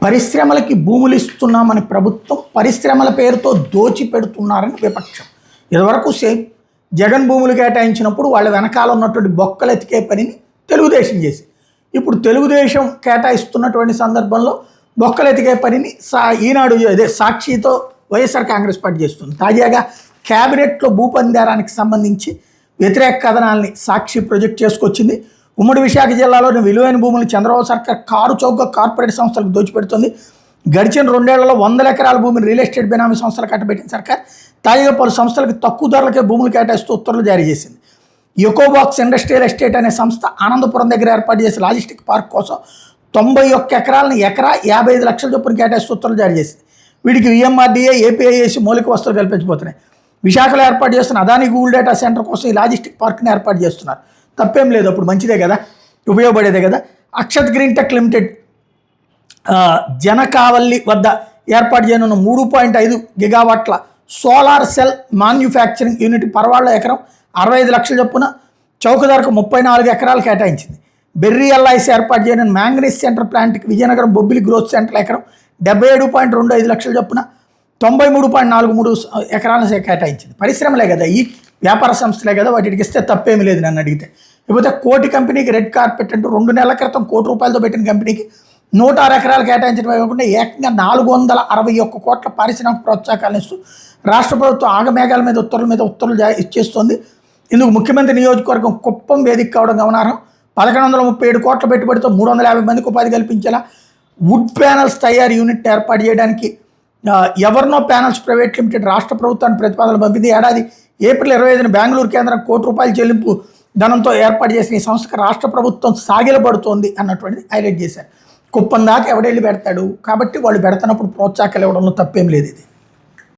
పరిశ్రమలకి భూములు ఇస్తున్నామని ప్రభుత్వం పరిశ్రమల పేరుతో దోచిపెడుతున్నారని విపక్షం. ఇదివరకు సేమ్ జగన్ భూములు కేటాయించినప్పుడు వాళ్ళ వెనకాల ఉన్నటువంటి బొక్కలు ఎతికే పనిని తెలుగుదేశం చేసి, ఇప్పుడు తెలుగుదేశం కేటాయిస్తున్నటువంటి సందర్భంలో బొక్కలు ఎతికే పనిని ఈనాడు అదే సాక్షితో వైఎస్ఆర్ కాంగ్రెస్ పార్టీ చేస్తుంది. తాజాగా క్యాబినెట్లో భూపందేరానికి సంబంధించి వ్యతిరేక కథనాల్ని సాక్షి ప్రొజెక్ట్ చేసుకొచ్చింది. ఉమ్మడి విశాఖ జిల్లాలోని విలువైన భూములు చంద్రబాబు సర్కార్ కారు చౌకగా కార్పొరేట్ సంస్థలకు దోచిపెడుతుంది. గడిచిన 2 ఏళ్లలో 100 ఎకరాల భూమిని రియల్ ఎస్టేట్ బెనామీ సంస్థలు కట్టబెట్టిన సర్కార్ తాజాగా పలు సంస్థలకు తక్కువ ధరలకే భూములు కేటాయిస్తూ ఉత్తర్వులు జారీ చేసింది. ఎకోబాక్స్ ఇండస్ట్రియల్ ఎస్టేట్ అనే సంస్థ ఆనందపురం దగ్గర ఏర్పాటు చేసే లాజిస్టిక్ పార్క్ కోసం 91 ఎకరాలను ఎకరా 55 లక్షల చొప్పున కేటాయిస్తూ ఉత్తర్వులు జారీ చేసింది. వీటికి విఎంఆర్డీఏ, ఏపీఐఏసి మౌలిక వస్తువులు కల్పించబోతున్నాయి. విశాఖలో ఏర్పాటు చేస్తున్న అదానీ గూగుల్ డేటా సెంటర్ కోసం ఈ లాజిస్టిక్ పార్క్ని ఏర్పాటు చేస్తున్నారు. తప్పేం లేదు, అప్పుడు మంచిదే కదా, ఉపయోగపడేదే కదా. అక్షత్ గ్రీన్ టెక్ లిమిటెడ్ జనకావల్లి వద్ద ఏర్పాటు చేయనున్న 3.5 గిగావాట్ల సోలార్ సెల్ మ్యానుఫ్యాక్చరింగ్ యూనిట్ పరవాళ్ల ఎకరం 65 లక్షల చొప్పున చౌకధరకు 34 ఎకరాలు కేటాయించింది. బెర్రీ ఎల్ఐసి ఏర్పాటు చేయనున్న మ్యాంగనీస్ సెంటర్ ప్లాంట్కి విజయనగరం బొబ్బిలి గ్రోత్ సెంటర్ ఎకరం 77.25 లక్షల చొప్పున 93.43 ఎకరాలను కేటాయించింది. పరిశ్రమలే కదా, ఈ వ్యాపార సంస్థలే కదా, వాటికి ఇస్తే తప్పేమీ లేదు నన్ను అడిగితే. లేకపోతే కోటి కంపెనీకి రెడ్ కార్పెట్ అంటూ 2 నెలల క్రితం ₹1 కోటి పెట్టిన కంపెనీకి 106 ఎకరాలు కేటాయించడమే కాకుండా ఏకంగా 461 కోట్ల పారిశ్రామిక ప్రోత్సాహకాలను ఇస్తూ రాష్ట్ర ప్రభుత్వం ఆగమేఘాల మీద ఉత్తర్వులు ఇచ్చేస్తోంది. ఇందుకు ముఖ్యమంత్రి నియోజకవర్గం కుప్పం వేదిక కావడం గమనార్హం. 1137 కోట్ల పెట్టుబడితో 350 మందికి ఉపాధి కల్పించేలా వుడ్ ప్యానల్స్ తయారీ యూనిట్ని ఏర్పాటు చేయడానికి ఎవర్నో ప్యానల్స్ ప్రైవేట్ లిమిటెడ్ రాష్ట్ర ప్రభుత్వానికి ప్రతిపాదనలు పంపింది. ఏడాది ఏప్రిల్ 25న బెంగళూరు కేంద్రం ₹1 కోటి చెల్లింపు ధనంతో ఏర్పాటు చేసిన ఈ సంస్థకు రాష్ట్ర ప్రభుత్వం సాగిలపడుతోంది అన్నటువంటిది హైలైట్ చేశారు. కుప్పం దాకా ఎవడెళ్ళి పెడతాడు, కాబట్టి వాళ్ళు పెడుతున్నప్పుడు ప్రోత్సాహకాలు ఇవ్వడంలో తప్పేం లేదు ఇది.